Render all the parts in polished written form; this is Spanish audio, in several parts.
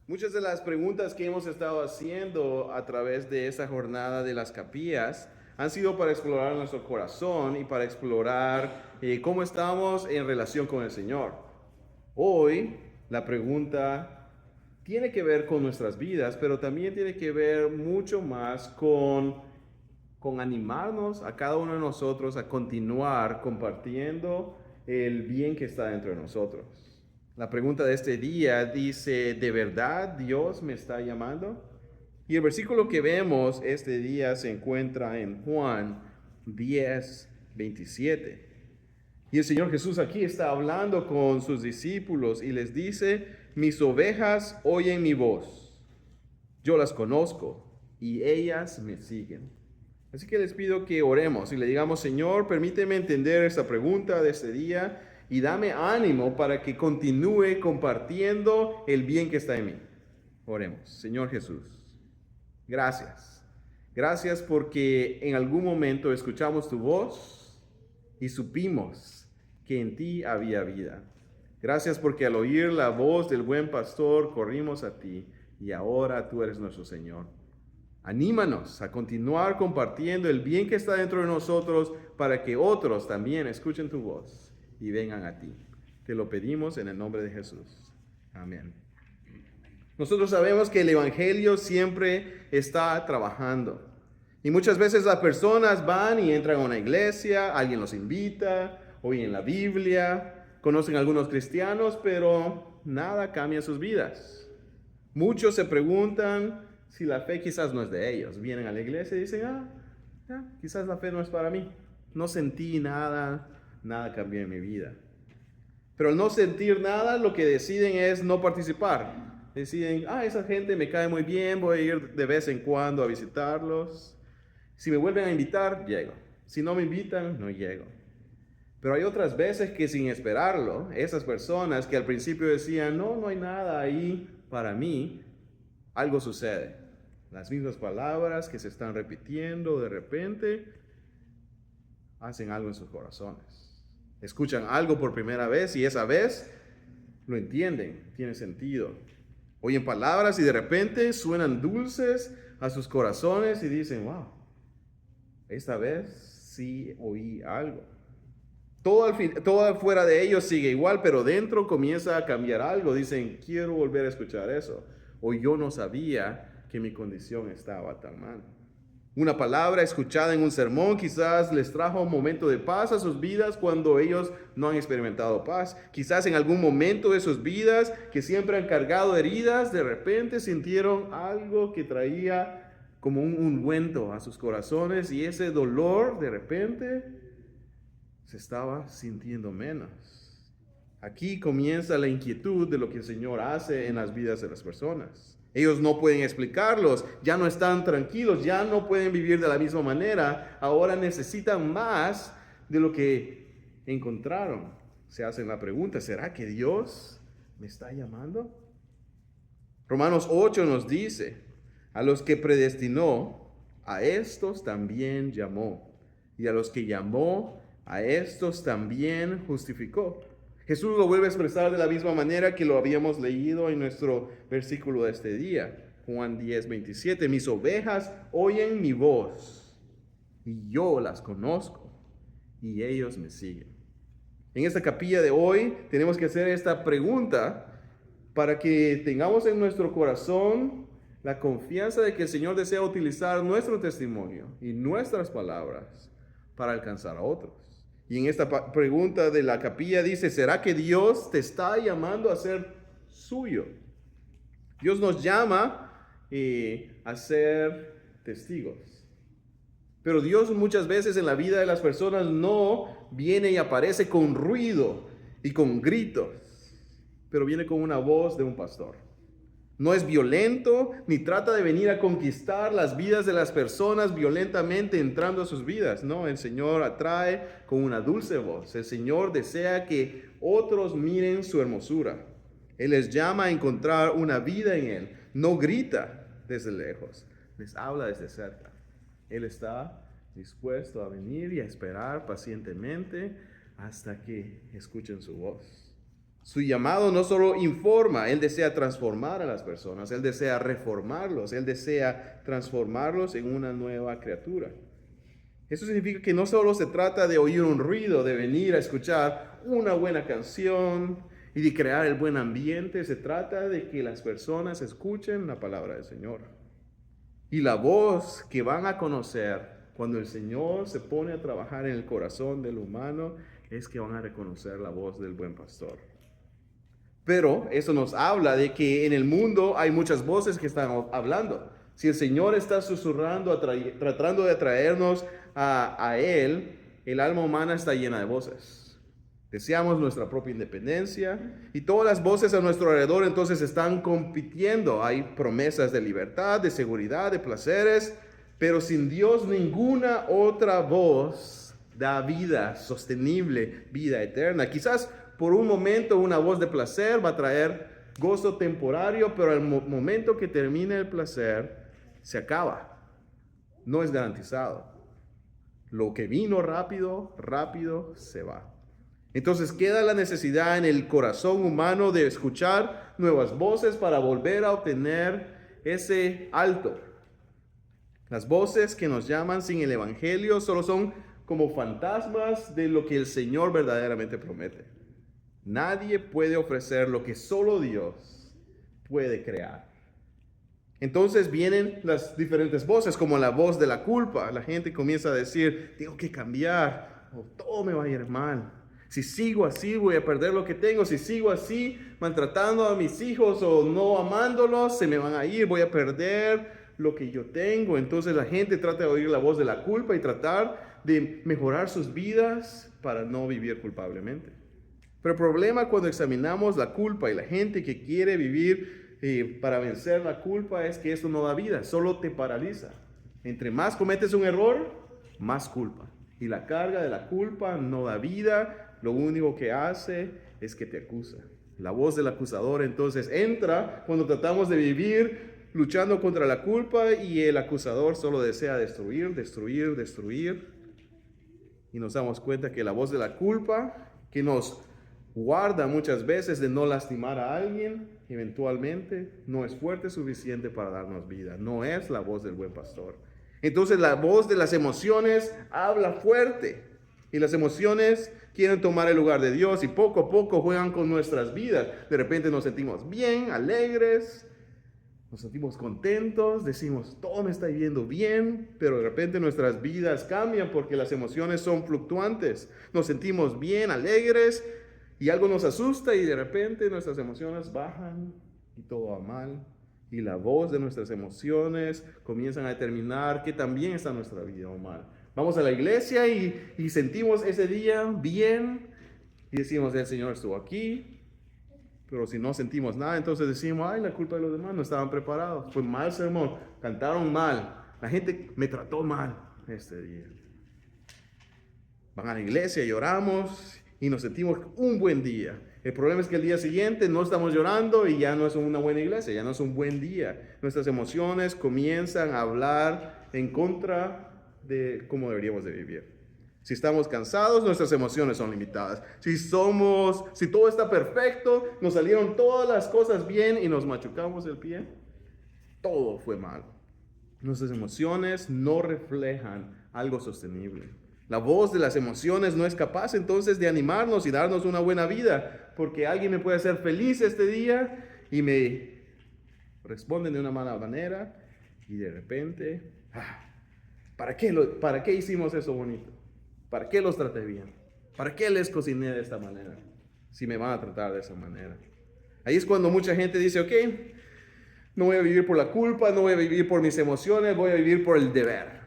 Muchas de las preguntas que hemos estado haciendo a través de esta jornada de las capillas han sido para explorar nuestro corazón y para explorar cómo estamos en relación con el Señor. Hoy la pregunta tiene que ver con nuestras vidas, pero también tiene que ver mucho más con animarnos a cada uno de nosotros a continuar compartiendo el bien que está dentro de nosotros. La pregunta de este día dice, ¿de verdad Dios me está llamando? Y el versículo que vemos este día se encuentra en Juan 10:27. Y el Señor Jesús aquí está hablando con sus discípulos y les dice, mis ovejas oyen mi voz, yo las conozco y ellas me siguen. Así que les pido que oremos y le digamos, Señor, permíteme entender esta pregunta de este día y dame ánimo para que continúe compartiendo el bien que está en mí. Oremos, Señor Jesús, gracias. Gracias porque en algún momento escuchamos tu voz y supimos que en ti había vida. Gracias porque al oír la voz del buen pastor corrimos a ti y ahora tú eres nuestro Señor. Anímanos a continuar compartiendo el bien que está dentro de nosotros para que otros también escuchen tu voz y vengan a ti. Te lo pedimos en el nombre de Jesús. Amén. Nosotros sabemos que el Evangelio siempre está trabajando. Y muchas veces las personas van y entran a una iglesia, alguien los invita, oyen la Biblia, conocen a algunos cristianos, pero nada cambia sus vidas. Muchos se preguntan si la fe quizás no es de ellos. Vienen a la iglesia y dicen, quizás la fe no es para mí. No sentí nada, nada cambió en mi vida. Pero al no sentir nada, lo que deciden es no participar. Deciden, esa gente me cae muy bien, voy a ir de vez en cuando a visitarlos. Si me vuelven a invitar, llego. Si no me invitan, no llego. Pero hay otras veces que sin esperarlo, esas personas que al principio decían, no, no hay nada ahí para mí, algo sucede. Las mismas palabras que se están repitiendo de repente hacen algo en sus corazones. Escuchan algo por primera vez y esa vez lo entienden, tiene sentido. Oyen palabras y de repente suenan dulces a sus corazones y dicen, wow, esta vez sí oí algo. Todo afuera de ellos sigue igual, pero dentro comienza a cambiar algo. Dicen, quiero volver a escuchar eso. O yo no sabía que mi condición estaba tan mal. Una palabra escuchada en un sermón quizás les trajo un momento de paz a sus vidas cuando ellos no han experimentado paz. Quizás en algún momento de sus vidas que siempre han cargado heridas, de repente sintieron algo que traía como un ungüento a sus corazones y ese dolor de repente se estaba sintiendo menos. Aquí comienza la inquietud de lo que el Señor hace en las vidas de las personas. Ellos no pueden explicarlos, ya no están tranquilos, ya no pueden vivir de la misma manera, ahora necesitan más de lo que encontraron. Se hacen la pregunta, ¿será que Dios me está llamando? Romanos 8 nos dice, a los que predestinó, a estos también llamó, y a los que llamó, a estos también justificó. Jesús lo vuelve a expresar de la misma manera que lo habíamos leído en nuestro versículo de este día, Juan 10:27. Mis ovejas oyen mi voz, y yo las conozco, y ellos me siguen. En esta capilla de hoy tenemos que hacer esta pregunta para que tengamos en nuestro corazón la confianza de que el Señor desea utilizar nuestro testimonio y nuestras palabras para alcanzar a otros. Y en esta pregunta de la capilla dice, ¿será que Dios te está llamando a ser suyo? Dios nos llama a ser testigos. Pero Dios muchas veces en la vida de las personas no viene y aparece con ruido y con gritos, pero viene con una voz de un pastor. No es violento ni trata de venir a conquistar las vidas de las personas violentamente entrando a sus vidas. No, el Señor atrae con una dulce voz. El Señor desea que otros miren su hermosura. Él les llama a encontrar una vida en Él. No grita desde lejos, les habla desde cerca. Él está dispuesto a venir y a esperar pacientemente hasta que escuchen su voz. Su llamado no solo informa, Él desea transformar a las personas, Él desea reformarlos, Él desea transformarlos en una nueva criatura. Eso significa que no solo se trata de oír un ruido, de venir a escuchar una buena canción y de crear el buen ambiente. Se trata de que las personas escuchen la palabra del Señor. Y la voz que van a conocer cuando el Señor se pone a trabajar en el corazón del humano es que van a reconocer la voz del buen pastor. Pero eso nos habla de que en el mundo hay muchas voces que están hablando. Si el Señor está susurrando, tratando de atraernos a Él, el alma humana está llena de voces. Deseamos nuestra propia independencia y todas las voces a nuestro alrededor entonces están compitiendo. Hay promesas de libertad, de seguridad, de placeres, pero sin Dios ninguna otra voz da vida sostenible, vida eterna. Quizás por un momento una voz de placer va a traer gozo temporario, pero al momento que termine el placer, se acaba. No es garantizado. Lo que vino rápido, rápido se va. Entonces queda la necesidad en el corazón humano de escuchar nuevas voces para volver a obtener ese alto. Las voces que nos llaman sin el Evangelio solo son como fantasmas de lo que el Señor verdaderamente promete. Nadie puede ofrecer lo que solo Dios puede crear. Entonces vienen las diferentes voces, como la voz de la culpa. La gente comienza a decir, tengo que cambiar, o todo me va a ir mal. Si sigo así, voy a perder lo que tengo. Si sigo así, maltratando a mis hijos o no amándolos, se me van a ir, voy a perder lo que yo tengo. Entonces la gente trata de oír la voz de la culpa y tratar de mejorar sus vidas para no vivir culpablemente. Pero el problema cuando examinamos la culpa y la gente que quiere vivir para vencer la culpa es que eso no da vida, solo te paraliza. Entre más cometes un error, más culpa. Y la carga de la culpa no da vida, lo único que hace es que te acusa. La voz del acusador entonces entra cuando tratamos de vivir luchando contra la culpa y el acusador solo desea destruir, destruir, destruir. Y nos damos cuenta que la voz de la culpa, que nos guarda muchas veces de no lastimar a alguien, eventualmente no es fuerte suficiente para darnos vida. No es la voz del buen pastor. Entonces la voz de las emociones habla fuerte. Y las emociones quieren tomar el lugar de Dios y poco a poco juegan con nuestras vidas. De repente nos sentimos bien, alegres, nos sentimos contentos, decimos todo me está yendo bien, pero de repente nuestras vidas cambian porque las emociones son fluctuantes. Nos sentimos bien, alegres, y algo nos asusta y de repente nuestras emociones bajan y todo va mal. Y la voz de nuestras emociones comienzan a determinar qué tan bien está nuestra vida o mal. Vamos a la iglesia y sentimos ese día bien y decimos, el Señor estuvo aquí. Pero si no sentimos nada, entonces decimos, ay, la culpa de los demás, no estaban preparados. Fue mal sermón, cantaron mal, la gente me trató mal este día. Van a la iglesia, lloramos y nos sentimos un buen día. El problema es que el día siguiente no estamos llorando y ya no es una buena iglesia, ya no es un buen día. Nuestras emociones comienzan a hablar en contra de cómo deberíamos de vivir. Si estamos cansados, nuestras emociones son limitadas. Si todo está perfecto, nos salieron todas las cosas bien y nos machucamos el pie, todo fue mal. Nuestras emociones no reflejan algo sostenible. La voz de las emociones no es capaz entonces de animarnos y darnos una buena vida, porque alguien me puede hacer feliz este día y me responden de una mala manera y de repente, ¿para qué hicimos eso bonito? ¿Para qué los traté bien? ¿Para qué les cociné de esta manera? Si me van a tratar de esa manera. Ahí es cuando mucha gente dice, ok, no voy a vivir por la culpa, no voy a vivir por mis emociones, voy a vivir por el deber.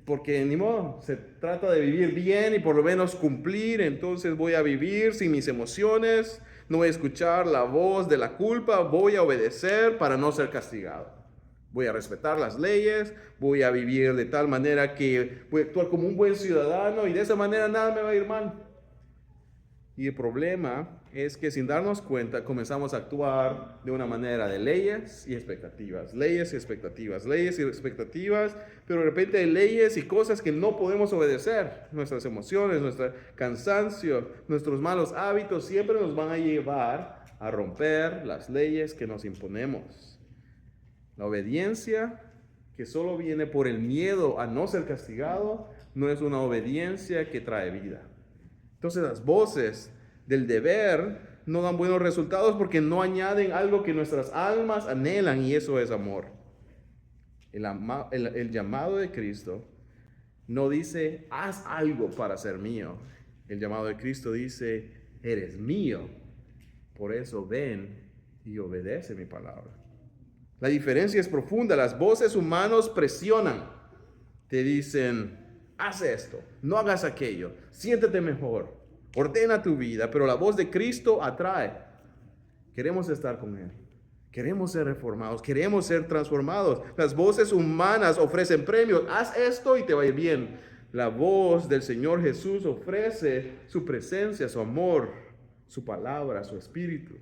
Porque ni modo, se trata de vivir bien y por lo menos cumplir, entonces voy a vivir sin mis emociones, no voy a escuchar la voz de la culpa, voy a obedecer para no ser castigado. Voy a respetar las leyes, voy a vivir de tal manera que voy a actuar como un buen ciudadano y de esa manera nada me va a ir mal. Y el problema es que sin darnos cuenta comenzamos a actuar de una manera de leyes y expectativas, leyes y expectativas, leyes y expectativas, pero de repente hay leyes y cosas que no podemos obedecer. Nuestras emociones, nuestro cansancio, nuestros malos hábitos siempre nos van a llevar a romper las leyes que nos imponemos. La obediencia que solo viene por el miedo a no ser castigado no es una obediencia que trae vida. Entonces las voces del deber no dan buenos resultados porque no añaden algo que nuestras almas anhelan, y eso es amor. El llamado de Cristo no dice, haz algo para ser mío. El llamado de Cristo dice, eres mío. Por eso ven y obedece mi palabra. La diferencia es profunda. Las voces humanas presionan. Te dicen, haz esto, no hagas aquello, siéntete mejor, ordena tu vida, pero la voz de Cristo atrae. Queremos estar con Él, queremos ser reformados, queremos ser transformados. Las voces humanas ofrecen premios, haz esto y te va a ir bien. La voz del Señor Jesús ofrece su presencia, su amor, su palabra, su espíritu.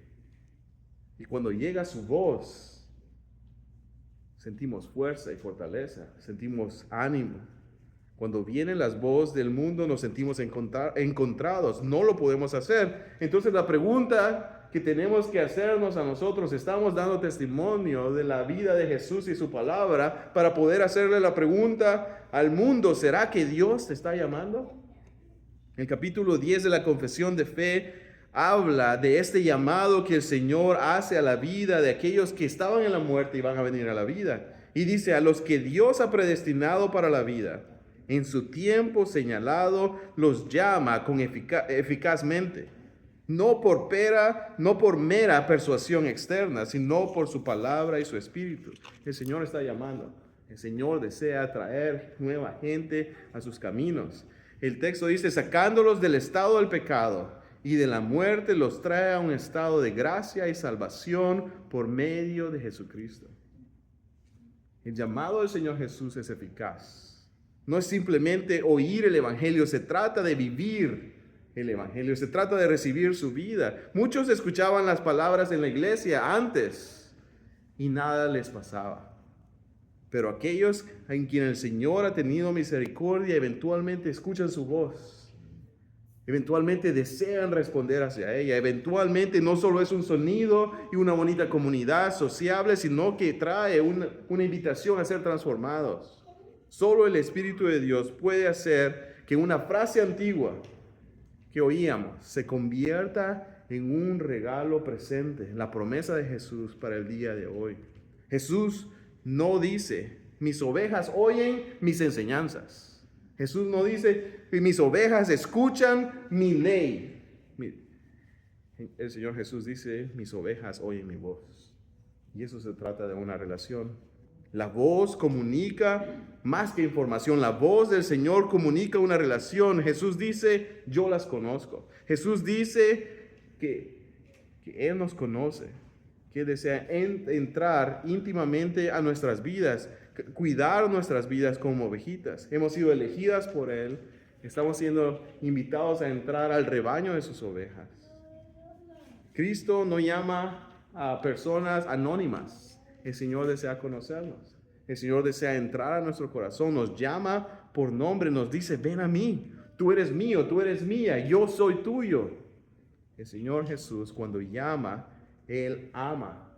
Y cuando llega su voz, sentimos fuerza y fortaleza, sentimos ánimo. Cuando vienen las voces del mundo nos sentimos encontrados, no lo podemos hacer. Entonces la pregunta que tenemos que hacernos a nosotros, ¿estamos dando testimonio de la vida de Jesús y su palabra para poder hacerle la pregunta al mundo, ¿será que Dios te está llamando? El capítulo 10 de la Confesión de Fe habla de este llamado que el Señor hace a la vida de aquellos que estaban en la muerte y van a venir a la vida. Y dice, a los que Dios ha predestinado para la vida, en su tiempo señalado, los llama con eficazmente, no por mera persuasión externa, sino por su palabra y su espíritu. El Señor está llamando. El Señor desea traer nueva gente a sus caminos. El texto dice, sacándolos del estado del pecado y de la muerte, los trae a un estado de gracia y salvación por medio de Jesucristo. El llamado del Señor Jesús es eficaz. No es simplemente oír el Evangelio, se trata de vivir el Evangelio, se trata de recibir su vida. Muchos escuchaban las palabras en la iglesia antes y nada les pasaba. Pero aquellos en quien el Señor ha tenido misericordia eventualmente escuchan su voz. Eventualmente desean responder hacia ella. Eventualmente no solo es un sonido y una bonita comunidad sociable, sino que trae una invitación a ser transformados. Solo el Espíritu de Dios puede hacer que una frase antigua que oíamos se convierta en un regalo presente, la promesa de Jesús para el día de hoy. Jesús no dice, mis ovejas oyen mis enseñanzas. Jesús no dice, mis ovejas escuchan mi ley. El Señor Jesús dice, mis ovejas oyen mi voz. Y eso se trata de una relación. La voz comunica más que información. La voz del Señor comunica una relación. Jesús dice, yo las conozco. Jesús dice que Él nos conoce, que desea entrar íntimamente a nuestras vidas, cuidar nuestras vidas como ovejitas. Hemos sido elegidas por Él. Estamos siendo invitados a entrar al rebaño de sus ovejas. Cristo no llama a personas anónimas. El Señor desea conocernos. El Señor desea entrar a nuestro corazón. Nos llama por nombre. Nos dice, ven a mí. Tú eres mío, tú eres mía. Yo soy tuyo. El Señor Jesús, cuando llama, Él ama.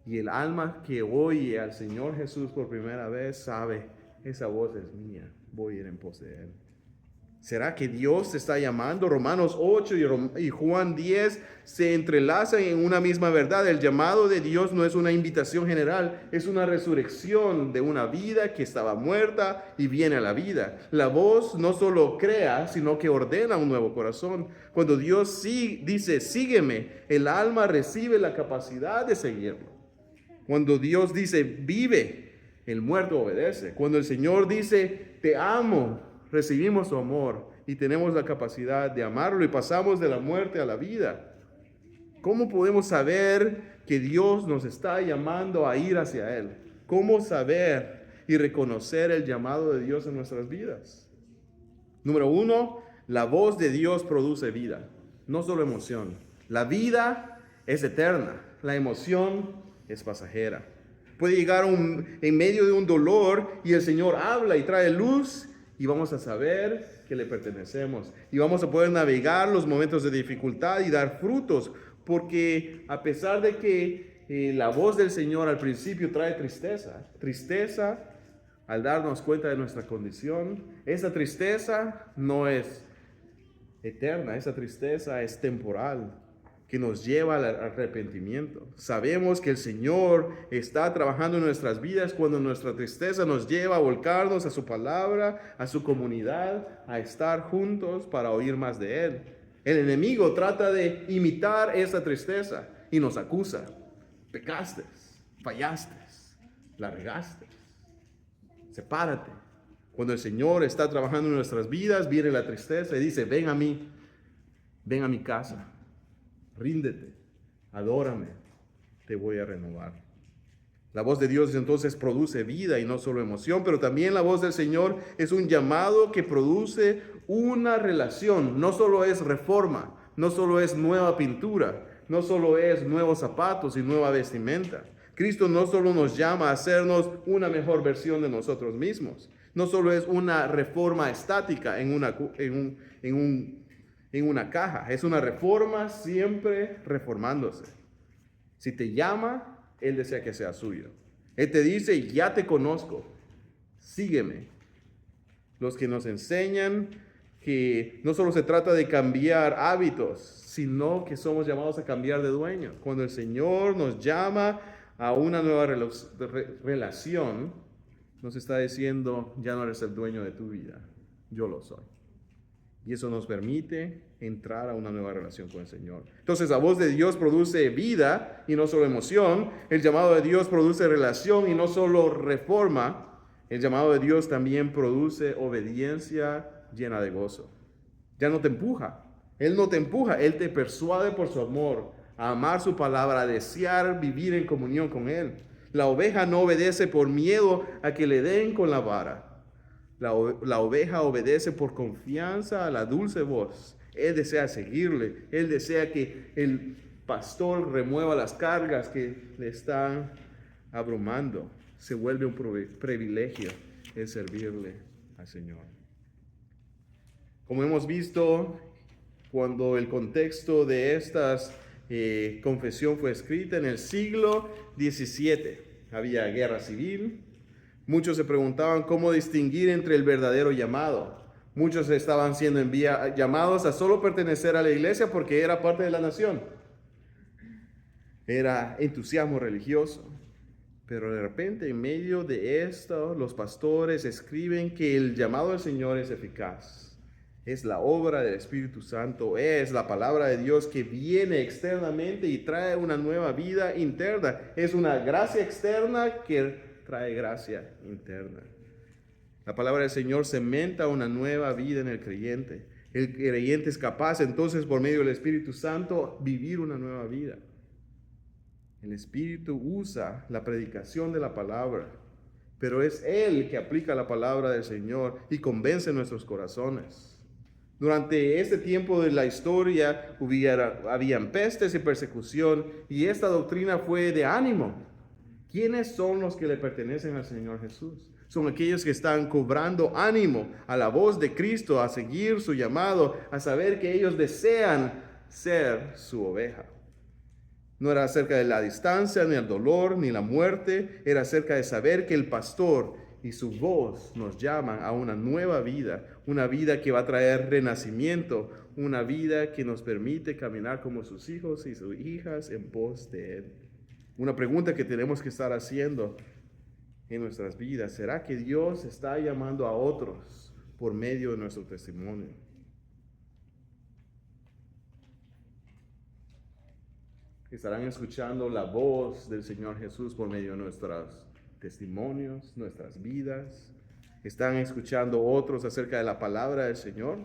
Y el alma que oye al Señor Jesús por primera vez sabe, esa voz es mía. Voy a ir en pos de Él. ¿Será que Dios te está llamando? Romanos 8 y Juan 10 se entrelazan en una misma verdad. El llamado de Dios no es una invitación general, es una resurrección de una vida que estaba muerta y viene a la vida. La voz no solo crea, sino que ordena un nuevo corazón. Cuando Dios dice, sígueme, el alma recibe la capacidad de seguirlo. Cuando Dios dice, vive, el muerto obedece. Cuando el Señor dice, te amo, recibimos su amor y tenemos la capacidad de amarlo y pasamos de la muerte a la vida. ¿Cómo podemos saber que Dios nos está llamando a ir hacia Él? ¿Cómo saber y reconocer el llamado de Dios en nuestras vidas? Número 1, la voz de Dios produce vida. no solo emoción. La vida es eterna, la emoción es pasajera. Puede llegar en medio de un dolor y el Señor habla y trae luz y vamos a saber que le pertenecemos. Y vamos a poder navegar los momentos de dificultad y dar frutos, porque a pesar de que la voz del Señor al principio trae tristeza al darnos cuenta de nuestra condición, esa tristeza no es eterna, esa tristeza es temporal, que nos lleva al arrepentimiento. Sabemos que el Señor está trabajando en nuestras vidas cuando nuestra tristeza nos lleva a volcarnos a su palabra, a su comunidad, a estar juntos para oír más de Él. El enemigo trata de imitar esa tristeza y nos acusa. Pecaste, fallaste, la regaste. Sepárate. Cuando el Señor está trabajando en nuestras vidas, viene la tristeza y dice, ven a mí, ven a mi casa. Ríndete, adórame, te voy a renovar. La voz de Dios entonces produce vida y no solo emoción, pero también la voz del Señor es un llamado que produce una relación. No solo es reforma, no solo es nueva pintura, no solo es nuevos zapatos y nueva vestimenta. Cristo no solo nos llama a hacernos una mejor versión de nosotros mismos, no solo es una reforma estática en una caja, es una reforma siempre reformándose. Si te llama, Él desea que sea suyo. Él te dice, ya te conozco, sígueme. Los que nos enseñan que no solo se trata de cambiar hábitos, sino que somos llamados a cambiar de dueño. Cuando el Señor nos llama a una nueva relación, nos está diciendo, ya no eres el dueño de tu vida, yo lo soy. Y eso nos permite entrar a una nueva relación con el Señor. Entonces, la voz de Dios produce vida y no solo emoción. El llamado de Dios produce relación y no solo reforma. El llamado de Dios también produce obediencia llena de gozo. Ya no te empuja. Él no te empuja. Él te persuade por su amor a amar su palabra, a desear vivir en comunión con Él. La oveja no obedece por miedo a que le den con la vara. La oveja obedece por confianza a la dulce voz. Él desea seguirle. Él desea que el pastor remueva las cargas que le están abrumando. Se vuelve un privilegio el servirle al Señor. Como hemos visto, cuando el contexto de esta confesión fue escrita en el siglo XVII, había guerra civil. Muchos se preguntaban cómo distinguir entre el verdadero llamado. Muchos estaban siendo llamados a solo pertenecer a la iglesia porque era parte de la nación. Era entusiasmo religioso. Pero de repente, en medio de esto, los pastores escriben que el llamado del Señor es eficaz. Es la obra del Espíritu Santo, es la palabra de Dios que viene externamente y trae una nueva vida interna. Es una gracia externa que trae gracia interna. La palabra del Señor cementa una nueva vida en el creyente. El creyente es capaz entonces por medio del Espíritu Santo vivir una nueva vida. El Espíritu usa la predicación de la palabra, pero es Él que aplica la palabra del Señor y convence nuestros corazones. Durante este tiempo de la historia habían pestes y persecución, y esta doctrina fue de ánimo. ¿Quiénes son los que le pertenecen al Señor Jesús? Son aquellos que están cobrando ánimo a la voz de Cristo, a seguir su llamado, a saber que ellos desean ser su oveja. No era acerca de la distancia, ni el dolor, ni la muerte. Era acerca de saber que el pastor y su voz nos llaman a una nueva vida. Una vida que va a traer renacimiento. Una vida que nos permite caminar como sus hijos y sus hijas en pos de Él. Una pregunta que tenemos que estar haciendo en nuestras vidas. ¿Será que Dios está llamando a otros por medio de nuestro testimonio? Estarán escuchando la voz del Señor Jesús por medio de nuestros testimonios, nuestras vidas. ¿Están escuchando otros acerca de la palabra del Señor?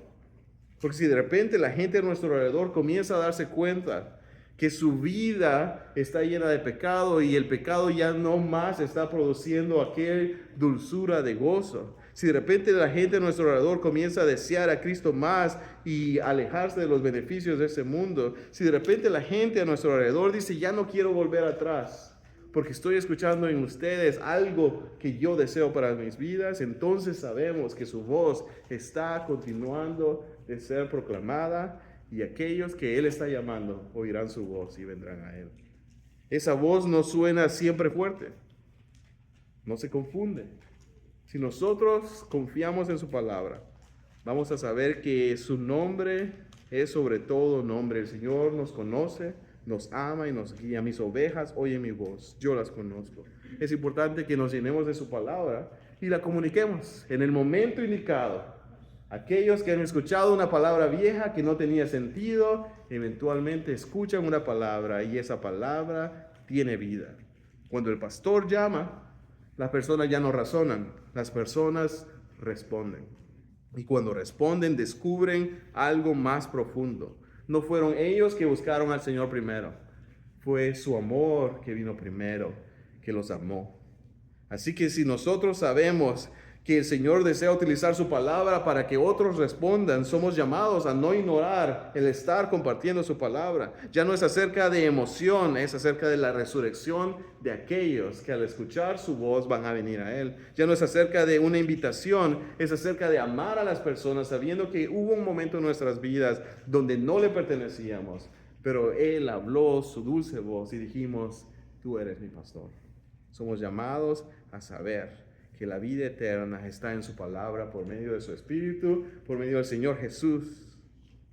Porque si de repente la gente a nuestro alrededor comienza a darse cuenta que su vida está llena de pecado y el pecado ya no más está produciendo aquella dulzura de gozo. Si de repente la gente a nuestro alrededor comienza a desear a Cristo más y alejarse de los beneficios de ese mundo, si de repente la gente a nuestro alrededor dice, ya no quiero volver atrás, porque estoy escuchando en ustedes algo que yo deseo para mis vidas, entonces sabemos que su voz está continuando de ser proclamada y aquellos que Él está llamando oirán su voz y vendrán a Él. Esa voz no suena siempre fuerte, no se confunde. Si nosotros confiamos en su palabra, vamos a saber que su nombre es sobre todo nombre. El Señor nos conoce, nos ama y nos guía. Mis ovejas oyen mi voz, yo las conozco. Es importante que nos llenemos de su palabra y la comuniquemos en el momento indicado. Aquellos que han escuchado una palabra vieja que no tenía sentido, eventualmente escuchan una palabra y esa palabra tiene vida. Cuando el pastor llama, las personas ya no razonan, las personas responden. Y cuando responden, descubren algo más profundo. No fueron ellos que buscaron al Señor primero, fue su amor que vino primero, que los amó. Así que si nosotros sabemos que el Señor desea utilizar su palabra para que otros respondan, somos llamados a no ignorar el estar compartiendo su palabra. Ya no es acerca de emoción, es acerca de la resurrección de aquellos que al escuchar su voz van a venir a Él. Ya no es acerca de una invitación, es acerca de amar a las personas sabiendo que hubo un momento en nuestras vidas donde no le pertenecíamos, pero Él habló su dulce voz y dijimos, tú eres mi pastor. Somos llamados a saber que la vida eterna está en su palabra por medio de su Espíritu, por medio del Señor Jesús.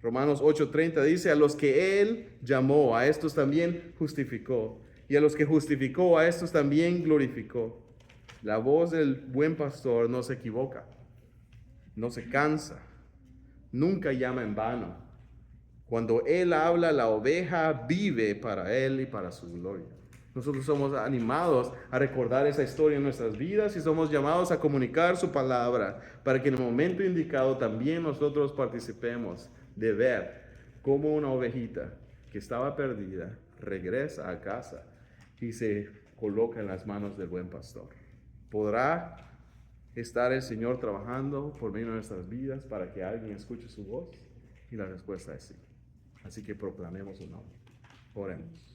Romanos 8:30 dice, a los que Él llamó, a estos también justificó. Y a los que justificó, a estos también glorificó. La voz del buen pastor no se equivoca, no se cansa, nunca llama en vano. Cuando Él habla, la oveja vive para Él y para su gloria. Nosotros somos animados a recordar esa historia en nuestras vidas y somos llamados a comunicar su palabra para que en el momento indicado también nosotros participemos de ver cómo una ovejita que estaba perdida regresa a casa y se coloca en las manos del buen pastor. ¿Podrá estar el Señor trabajando por medio de nuestras vidas para que alguien escuche su voz? Y la respuesta es sí. Así que proclamemos su nombre. Oremos.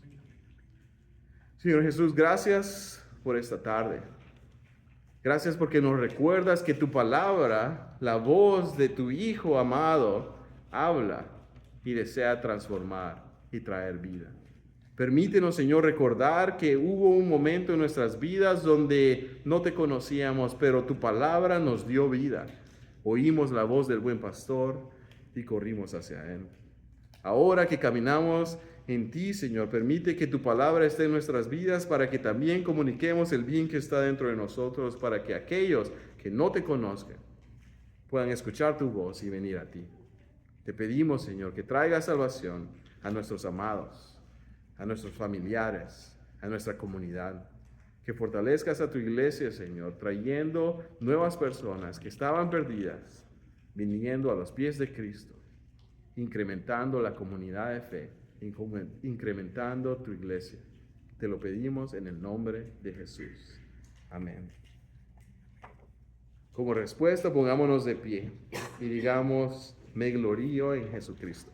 Señor Jesús, gracias por esta tarde. Gracias porque nos recuerdas que tu palabra, la voz de tu Hijo amado, habla y desea transformar y traer vida. Permítenos, Señor, recordar que hubo un momento en nuestras vidas donde no te conocíamos, pero tu palabra nos dio vida. Oímos la voz del buen pastor y corrimos hacia él. Ahora que caminamos en ti, Señor, permite que tu palabra esté en nuestras vidas para que también comuniquemos el bien que está dentro de nosotros, para que aquellos que no te conozcan puedan escuchar tu voz y venir a ti. Te pedimos, Señor, que traigas salvación a nuestros amados, a nuestros familiares, a nuestra comunidad. Que fortalezcas a tu iglesia, Señor, trayendo nuevas personas que estaban perdidas, viniendo a los pies de Cristo, incrementando la comunidad de fe, incrementando tu iglesia. Te lo pedimos en el nombre de Jesús. Amén. Como respuesta, pongámonos de pie y digamos, me glorío en Jesucristo.